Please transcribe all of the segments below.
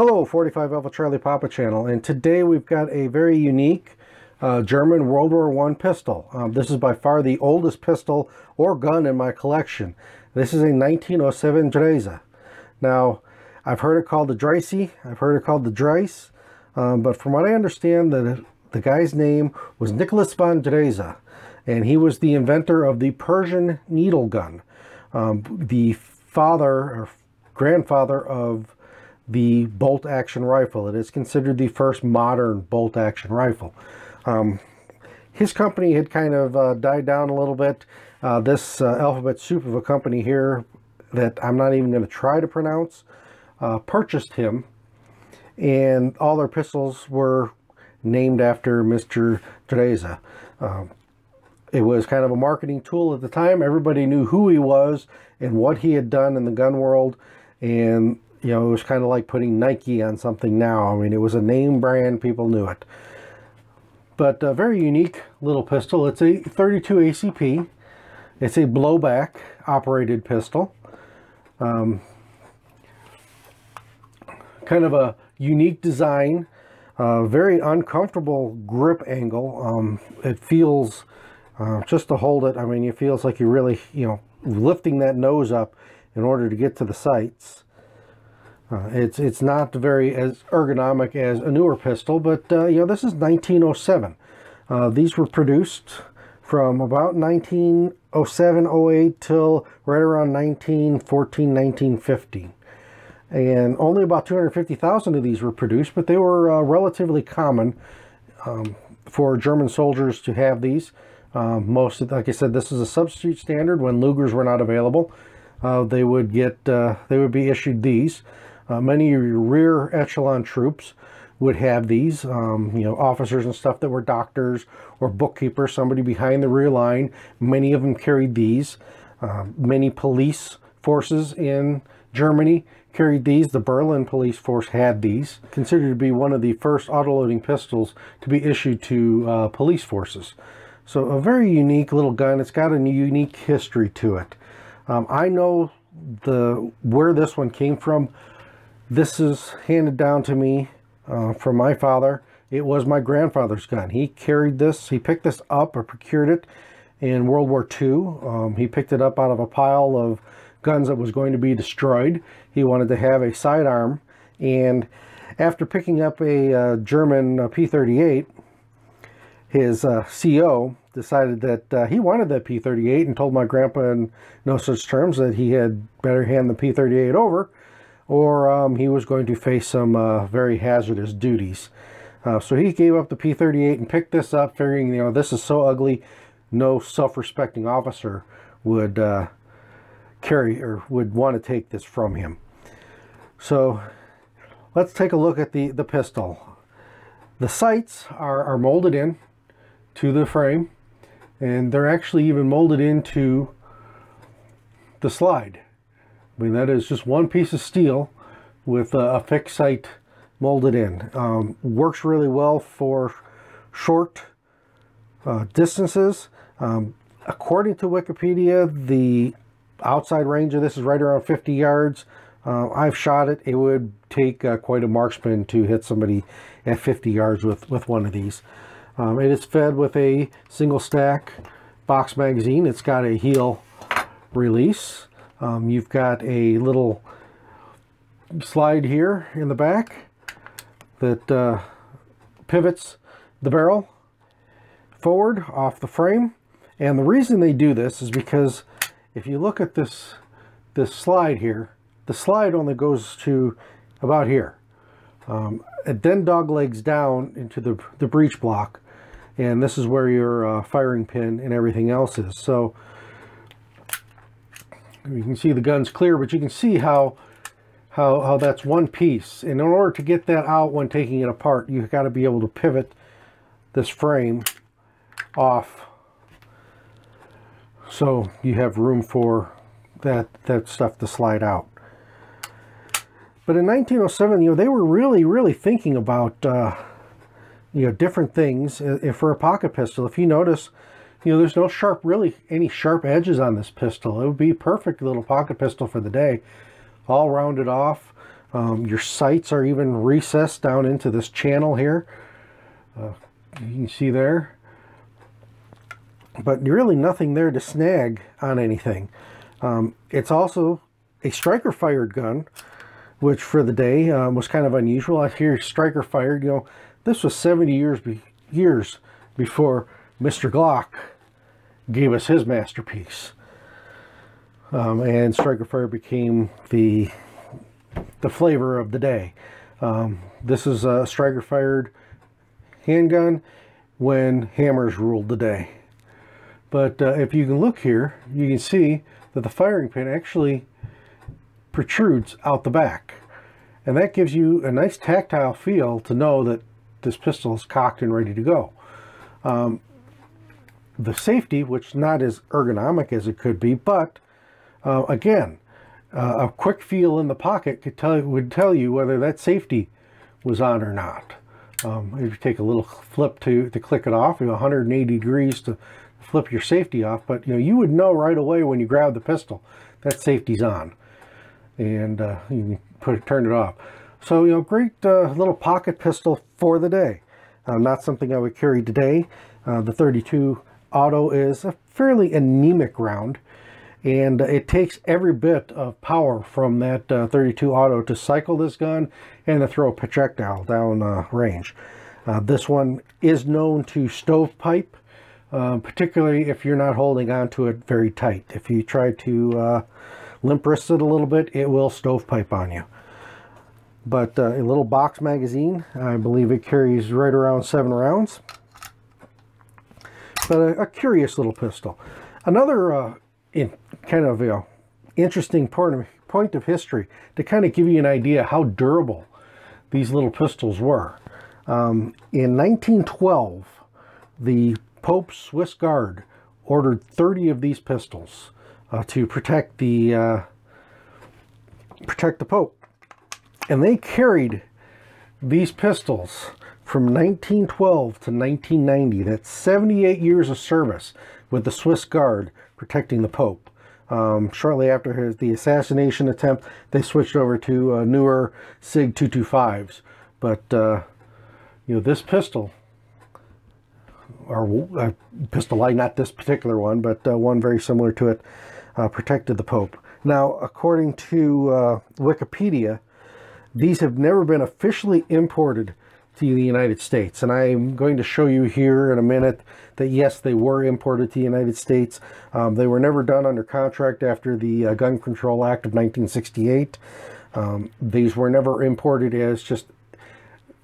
Hello, 45 Alpha Charlie Papa channel, and today we've got a very unique German World War I pistol. This is by far the oldest pistol or gun in my collection. This is a 1907 Dreyse. Now, I've heard it called the Dreyse, I've heard it called the Dreyse, but from what I understand, the guy's name was Nicholas von Dreyse, and he was the inventor of the Persian needle gun, the father or grandfather of the bolt-action rifle. It is considered the first modern bolt-action rifle. His company had kind of died down a little bit. This alphabet soup of a company here that I'm not even going to try to pronounce purchased him, and all their pistols were named after Mr. Dreyse. It was kind of a marketing tool at the time. Everybody knew who he was and what he had done in the gun world, and you know, it was kind of like putting Nike on something now. I mean, it was a name brand, people knew it. But a very unique little pistol. It's a 32 ACP. It's a blowback operated pistol. Kind of a unique design. Very uncomfortable grip angle. It feels, just to hold it, I mean, it feels like you're really, you know, lifting that nose up in order to get to the sights. It's not very as ergonomic as a newer pistol, but you know, this is 1907. These were produced from about 1907-08 till right around 1914, 1915. And only about 250,000 of these were produced, but they were relatively common for German soldiers to have these. Like I said, this is a substitute standard. When Lugers were not available, they would be issued these. Many of your rear echelon troops would have these, you know, officers and stuff that were doctors or bookkeepers, somebody behind the rear line. Many of them carried these. Many police forces in Germany carried these. The Berlin police force had these. Considered to be one of the first autoloading pistols to be issued to police forces. So a very unique little gun. It's got a unique history to it. I know where this one came from. This is handed down to me from my father. It was my grandfather's gun. He carried this. He picked this up or procured it in World War II. He picked it up out of a pile of guns that was going to be destroyed. He wanted to have a sidearm, and after picking up a German P-38, his CO decided that he wanted that P-38 and told my grandpa in no such terms that he had better hand the P-38 over, or he was going to face some very hazardous duties. So he gave up the P-38 and picked this up, figuring, you know, this is so ugly, no self-respecting officer would carry or would want to take this from him. So let's take a look at the pistol. The sights are molded in to the frame, and they're actually even molded into the slide. I mean, that is just one piece of steel with a fixed sight molded in. Works really well for short distances. According to Wikipedia, the outside range of this is right around 50 yards. I've shot it. It would take quite a marksman to hit somebody at 50 yards with one of these. It is fed with a single stack box magazine. It's got a heel release. You've got a little slide here in the back that pivots the barrel forward off the frame. And the reason they do this is because if you look at this slide here, the slide only goes to about here. It then doglegs down into the breech block, and this is where your firing pin and everything else is. So you can see the gun's clear, but you can see how that's one piece. And in order to get that out when taking it apart, you've got to be able to pivot this frame off so you have room for that stuff to slide out. But in 1907, you know, they were really thinking about you know, different things for a pocket pistol. If you notice, you know, there's no any sharp edges on this pistol. It would be a perfect little pocket pistol for the day. All rounded off. Your sights are even recessed down into this channel here. You can see there. But really nothing there to snag on anything. It's also a striker fired gun, which for the day was kind of unusual. I hear striker fired, you know, this was 70 years before Mr. Glock gave us his masterpiece. And striker fire became the flavor of the day. This is a striker fired handgun when hammers ruled the day. But if you can look here, you can see that the firing pin actually protrudes out the back. And that gives you a nice tactile feel to know that this pistol is cocked and ready to go. The safety, which is not as ergonomic as it could be, but again, a quick feel in the pocket would tell you whether that safety was on or not. If you take a little flip to click it off, you know, 180 degrees to flip your safety off, but you know, you would know right away when you grab the pistol that safety's on, and you can turn it off. So, you know, great little pocket pistol for the day. Not something I would carry today. The 32 auto is a fairly anemic round, and it takes every bit of power from that 32 auto to cycle this gun and to throw a projectile down range. This one is known to stovepipe, particularly if you're not holding on to it very tight. If you try to limp wrist it a little bit, it will stovepipe on you. But a little box magazine, I believe it carries right around 7 rounds. But a curious little pistol. Another kind of, you know, interesting point of history to kind of give you an idea how durable these little pistols were. In 1912, the Pope's Swiss Guard ordered 30 of these pistols to protect the Pope, and they carried these pistols from 1912 to 1990. That's 78 years of service with the Swiss Guard protecting the Pope. Shortly after the assassination attempt, they switched over to newer SIG 225s. But you know, this pistol, or pistol light, not this particular one, but one very similar to it, protected the Pope. Now, according to Wikipedia, these have never been officially imported to the United States. And I'm going to show you here in a minute that yes, they were imported to the United States. They were never done under contract after the Gun Control Act of 1968. These were never imported as just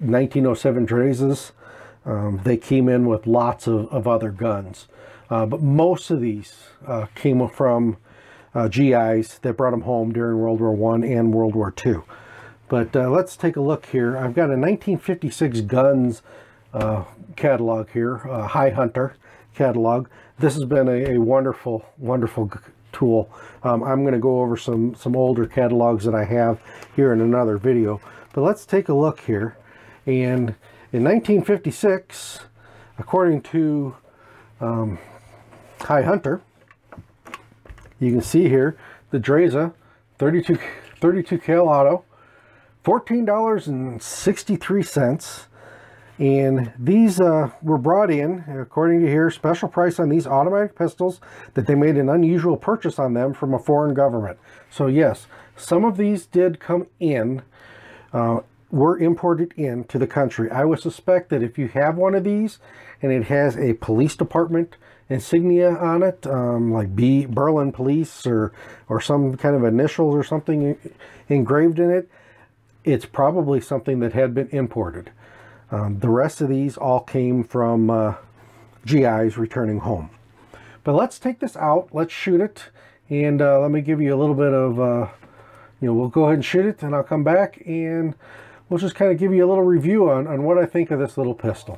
1907 Dreyses. They came in with lots of other guns. But most of these came from GIs that brought them home during World War I and World War II. But let's take a look here. I've got a 1956 guns catalog here, High Hunter catalog. This has been a wonderful, wonderful tool. I'm going to go over some older catalogs that I have here in another video. But let's take a look here. And in 1956, according to High Hunter, you can see here the Dreyse 32 cal auto, $14.63, and these were brought in, according to here, special price on these automatic pistols, that they made an unusual purchase on them from a foreign government. So yes, some of these did come in, were imported into the country. I would suspect that if you have one of these and it has a police department insignia on it, like Berlin Police or some kind of initials or something engraved in it, it's probably something that had been imported. The rest of these all came from GIs returning home. But let's take this out, let's shoot it, and let me give you a little bit of, we'll go ahead and shoot it, and I'll come back and we'll just kind of give you a little review on what I think of this little pistol.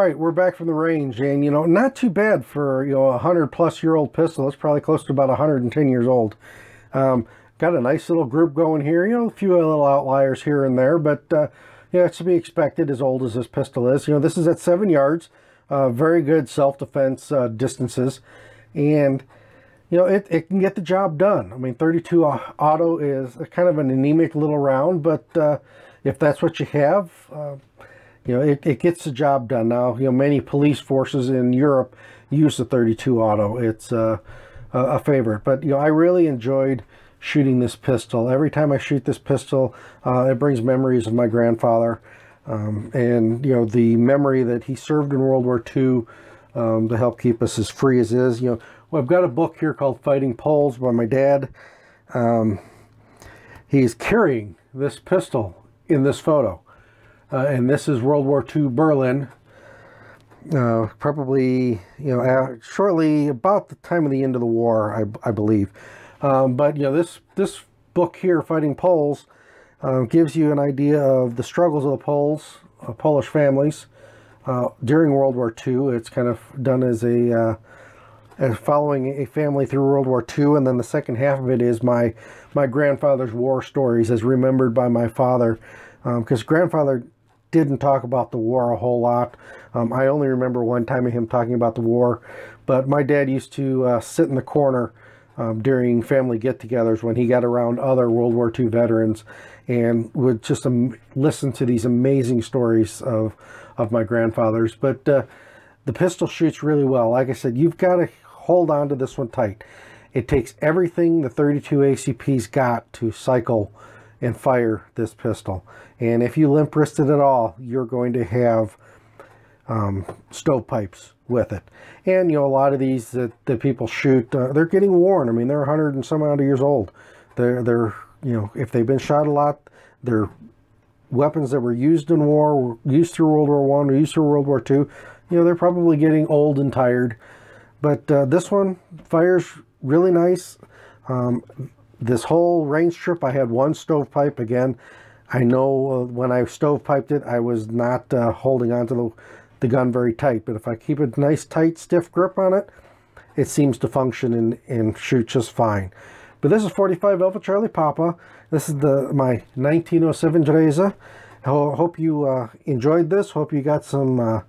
right, we're back from the range, and you know, not too bad for, you know, a 100-plus-year-old pistol. It's probably close to about 110 years old. Got a nice little group going here. You know, a few little outliers here and there, but yeah, it's to be expected as old as this pistol is. You know, this is at 7 yards, very good self-defense distances, and you know, it can get the job done. I mean, 32 auto is kind of an anemic little round, but if that's what you have, you know, it gets the job done. Now, you know, many police forces in Europe use the 32 auto. It's a favorite. But, you know, I really enjoyed shooting this pistol. Every time I shoot this pistol, it brings memories of my grandfather. And, you know, the memory that he served in World War II to help keep us as free as is. You know, well, I've got a book here called Fighting Poles by my dad. He's carrying this pistol in this photo. And this is World War II Berlin, probably, you know, shortly about the time of the end of the war, I believe. But, you know, this book here, Fighting Poles, gives you an idea of the struggles of the Poles, Polish families, during World War II. It's kind of done as as following a family through World War II, and then the second half of it is my grandfather's war stories as remembered by my father, because grandfather didn't talk about the war a whole lot. I only remember one time of him talking about the war, but my dad used to sit in the corner during family get-togethers when he got around other World War II veterans and would just listen to these amazing stories of my grandfather's. But the pistol shoots really well. Like I said, you've got to hold on to this one tight. It takes everything the 32 ACP's got to cycle and fire this pistol. And if you limp wrist it at all, you're going to have stovepipes with it. And, you know, a lot of these that people shoot, they're getting worn. I mean, they're 100 and some odd years old. They're, you know, if they've been shot a lot, they're weapons that were used in war, were used through World War I, or used through World War II. You know, they're probably getting old and tired. But this one fires really nice. This whole range trip, I had one stovepipe. Again, I know when I stovepiped it, I was not holding onto the gun very tight. But if I keep a nice, tight, stiff grip on it, it seems to function and shoot just fine. But this is 45 Alpha Charlie Papa. This is my 1907 Dreyse. I hope you enjoyed this. Hope you got some,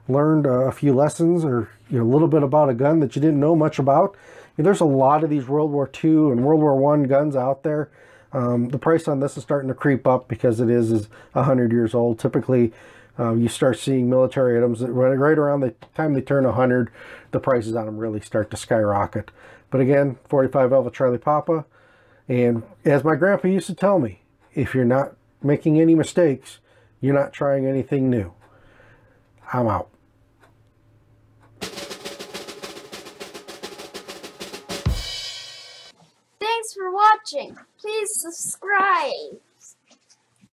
learned a few lessons, or you know, a little bit about a gun that you didn't know much about. You know, there's a lot of these World War II and World War I guns out there. The price on this is starting to creep up because it is 100 years old. Typically, you start seeing military items that right around the time they turn 100, the prices on them really start to skyrocket. But again, 45 Alpha Charlie Papa. And as my grandpa used to tell me, if you're not making any mistakes, you're not trying anything new. I'm out. Thanks for watching. Please subscribe.